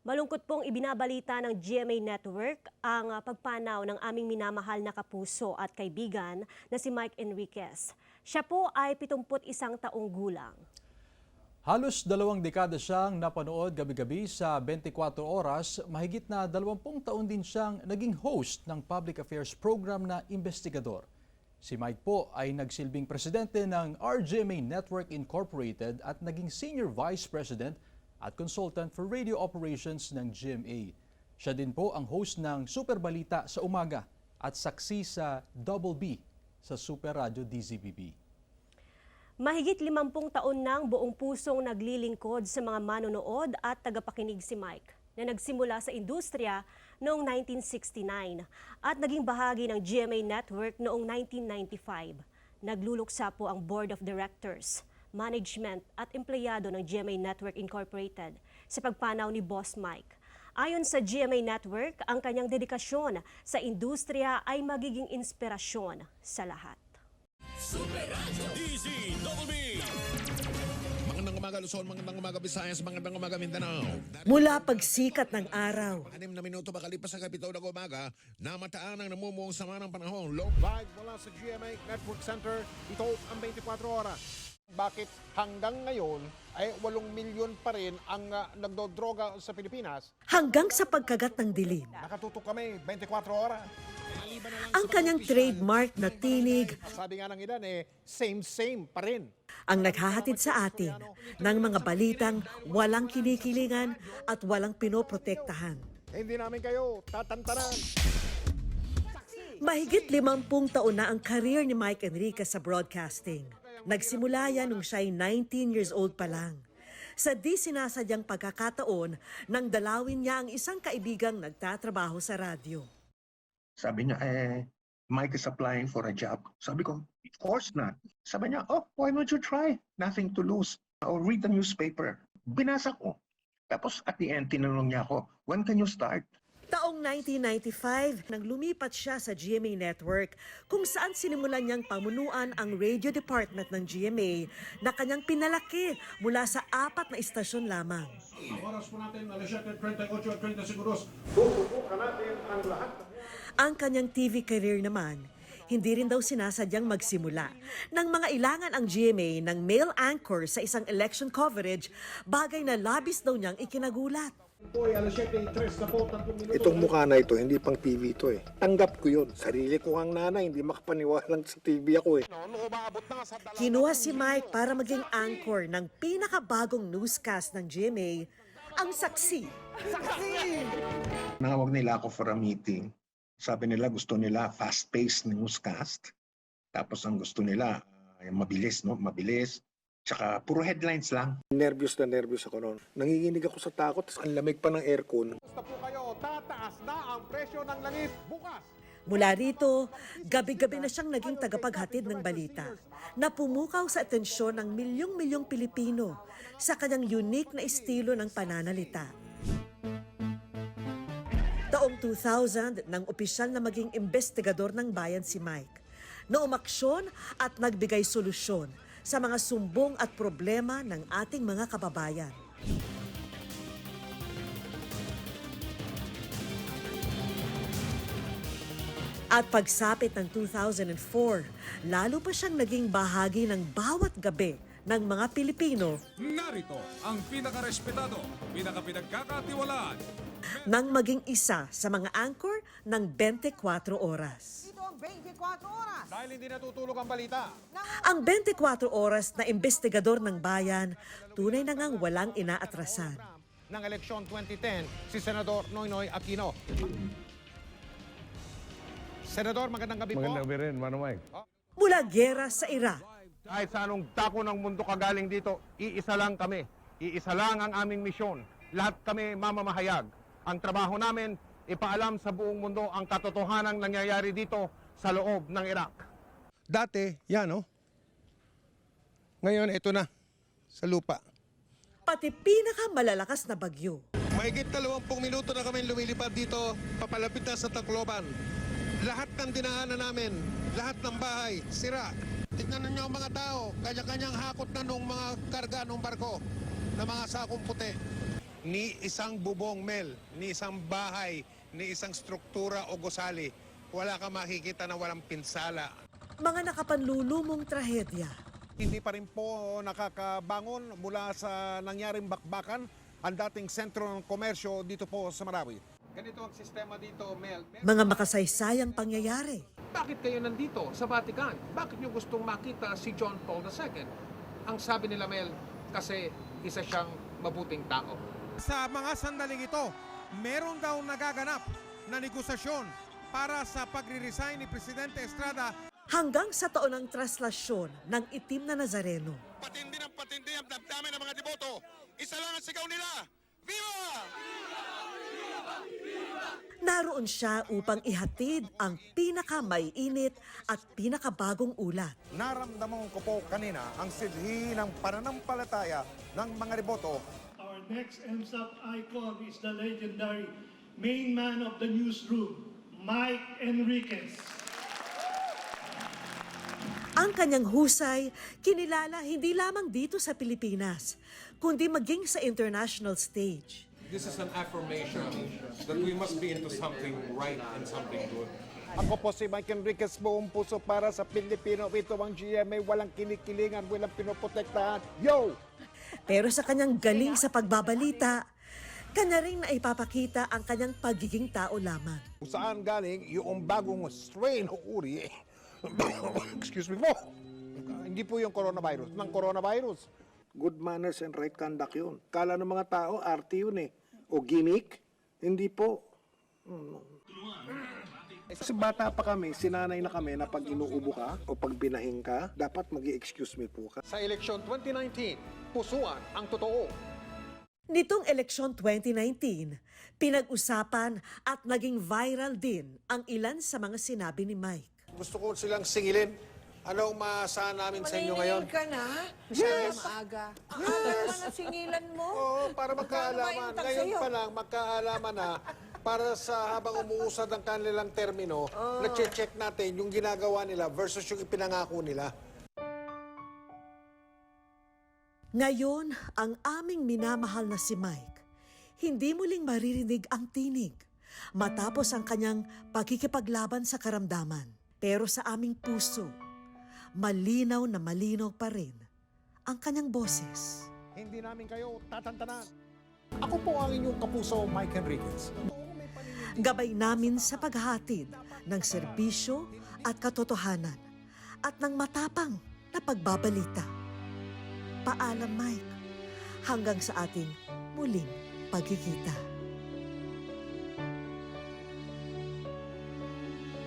Malungkot pong ibinabalita ng GMA Network ang pagpanaw ng aming minamahal na kapuso at kaibigan na si Mike Enriquez. Siya po ay 71 taong gulang. Halos 2 dekada siyang napanood gabi-gabi sa 24 oras, mahigit na 20 taon din siyang naging host ng public affairs program na Investigador. Si Mike po ay nagsilbing presidente ng RGMA Network Incorporated at naging senior vice president at consultant for radio operations ng GMA. Siya din po ang host ng Super Balita sa umaga at saksi sa Double B sa Super Radio DZBB. Mahigit 50 taon nang buong pusong naglilingkod sa mga manonood at tagapakinig si Mike na nagsimula sa industriya noong 1969 at naging bahagi ng GMA Network noong 1995. Nagluluksa po ang Board of Directors, Management at empleyado ng GMA Network Incorporated sa pagpanaw ni Boss Mike. Ayon sa GMA Network, ang kanyang dedikasyon sa industriya ay magiging inspirasyon sa lahat. Super Radio DZBB. Magandang umaga Luzon, magandang umaga Visayas, magandang umaga Mindanao. Mula pagsikat ng araw, 6 na minuto makalipas sa kapitaw ng umaga, namataan ang namumuong sama ng panahon. Live mula sa GMA Network Center, ito ang 24 oras. Bakit hanggang ngayon ay 8 milyon pa rin ang nagdodroga sa Pilipinas? hanggang sa pagkagat ng dilim. Nakatutok kami 24 oras. Ang kanyang trademark na tinig Sabi nga ng ilan same pa rin. ang naghahatid sa atin ng mga balitang walang kinikilingan at walang pinoprotektahan. Hindi namin kayo tatantanan. Mahigit 50 taon na ang career ni Mike Enriquez sa broadcasting. Nagsimula yan nung siya'y 19 years old pa lang. Sa di sinasadyang pagkakataon, nang dalawin niya ang isang kaibigang nagtatrabaho sa radyo. Sabi niya, Mike is applying for a job. Sabi ko, of course not. Sabi niya, why don't you try? Nothing to lose. Or read the newspaper. Binasa ko. Tapos at the end, tinanong niya ako, when can you start? Taong 1995, nang lumipat siya sa GMA Network, kung saan sinimulan niyang pamunuan ang radio department ng GMA na kanyang pinalaki mula sa 4 na istasyon lamang. Oras po natin, alas 7:38 seguros. Ang kanyang TV career naman, hindi rin daw sinasadyang magsimula nang mga ilangan ang GMA ng male anchor sa isang election coverage, bagay na labis daw niyang ikinagulat. Itong mukha na ito, hindi pang TV ito eh. Tanggap ko yun. Sarili ko ang nanay, hindi makapaniwalang sa TV ako eh. Kinuha si Mike para maging anchor ng pinakabagong newscast ng GMA, ang Saksi. Nangawag nila ako for a meeting. Sabi nila gusto nila fast-paced newscast. Tapos ang gusto nila mabilis, no? Mabilis. Tsaka puro headlines lang. Nervyos na nervyos ako noon. Nanginginig ako sa takot, tapos ang lamig pa ng aircon. Basta po kayo, tataas na ang presyo ng langis bukas. Mula rito, gabi-gabi na siyang naging tagapaghatid ng balita na pumukaw sa atensyon ng milyong-milyong Pilipino sa kanyang unique na estilo ng pananalita. Taong 2000, nang opisyal na maging investigador ng bayan si Mike, na umaksyon at nagbigay solusyon sa mga sumbong at problema ng ating mga kababayan. At pagsapit ng 2004, lalo pa siyang naging bahagi ng bawat gabi ng mga Pilipino Narito ang pinakarespetado, pinakapinagkakatiwalaan. nang maging isa sa mga anchor ng 24 oras. Ito ang 24 oras. Dahil hindi natutulog ang balita. Ang 24 oras na investigador ng bayan, tunay na ngang walang inaatrasan. Ng eleksyon 2010, si Senador Noynoy Aquino. Senador, magandang gabi po. Magandang gabi rin, Mano Mike. Mula giyera sa Iraq, Kahit sa anong dako ng mundo kagaling dito, iisa lang kami. Iisa lang ang aming misyon. Lahat kami mamamahayag. Ang trabaho namin, ipaalam sa buong mundo ang katotohanang nangyayari dito sa loob ng Iraq. Dati, yan oh. Ngayon, ito na, sa lupa. pati pinakamalalakas na bagyo. Mahigit 20 minuto na kami lumilipad dito, papalapit na sa Tacloban. Lahat ng dinaanan namin, lahat ng bahay, sira. Tignan ninyo ang mga tao, kanya-kanyang hakot na nung mga karga nung barko na mga sakong puti. ni isang bubong, Mel, ni isang bahay, ni isang struktura o gusali. Wala ka makikita na walang pinsala. Mga nakapanlulumong trahedya, Hindi pa rin po nakakabangon mula sa nangyaring bakbakan ang dating sentro ng komersyo dito po sa Marawi. Ganito ang sistema dito, Mel. mga makasaysayang pangyayari, Bakit kayo nandito sa Vatican? Bakit nyo gustong makita si John Paul II? Ang sabi nila, Mel, kasi isa siyang mabuting tao. Sa mga sandaling ito, meron daw nagaganap na negosasyon para sa pagre-resign ni Presidente Estrada. hanggang sa taon ng traslasyon ng itim na Nazareno. Patindi ng patindi ang damdamin ng mga deboto. Isa lang ang sigaw nila. Viva! Naroon siya upang ihatid ang pinakamaiinit at pinakabagong ulat. Naramdaman ko po kanina ang silhi ng pananampalataya ng mga deboto. Our next MSAP icon is the legendary main man of the newsroom, Mike Enriquez. Ang kanyang husay, kinilala hindi lamang dito sa Pilipinas, kundi maging sa international stage. This is an affirmation that we must be into something right and something good. Ako po si Mike Enriquez, buong puso para sa Pilipino. Ito ang GMA, walang kinikilingan, walang pinoprotektahan. Yo! Pero sa kanyang galing sa pagbabalita, kanya rin na ipapakita ang kanyang pagiging tao lamang. Kung saan galing yung bagong strain o uri, excuse me po, hindi po yung coronavirus, ng coronavirus. Good manners and right conduct yun. Kala ng mga tao, arte yun eh. O gimmick. Hindi po. Kasi bata pa kami, sinanay na kami na pag inuubo ka o pag binahing ka, dapat mag-excuse me po ka. Sa eleksyon 2019, pusuan ang totoo. Nitong eleksyon 2019, pinag-usapan at naging viral din ang ilan sa mga sinabi ni Mike. Gusto ko silang singilin. Anong maasahan namin sa inyo ngayon? ka na? Yes! Maaga. Maaga pa na singilan mo? Oo, para magkaalaman. Magkano Ngayon sa'yo? pa lang, magkaalaman na para sa habang umuusad ang kanilang termino, na-check natin yung ginagawa nila versus yung ipinangako nila. Ngayon, ang aming minamahal na si Mike, hindi muling maririnig ang tinig matapos ang kanyang pagkikipaglaban sa karamdaman. Pero sa aming puso, malinaw na malinaw pa rin ang kanyang boses. Hindi namin kayo tatantanan. Ako po ang inyong kapuso, Mike Enriquez. Gabay namin sa paghatid ng serbisyo at katotohanan at ng matapang na pagbabalita. Paalam, Mike, hanggang sa ating muling pagkikita.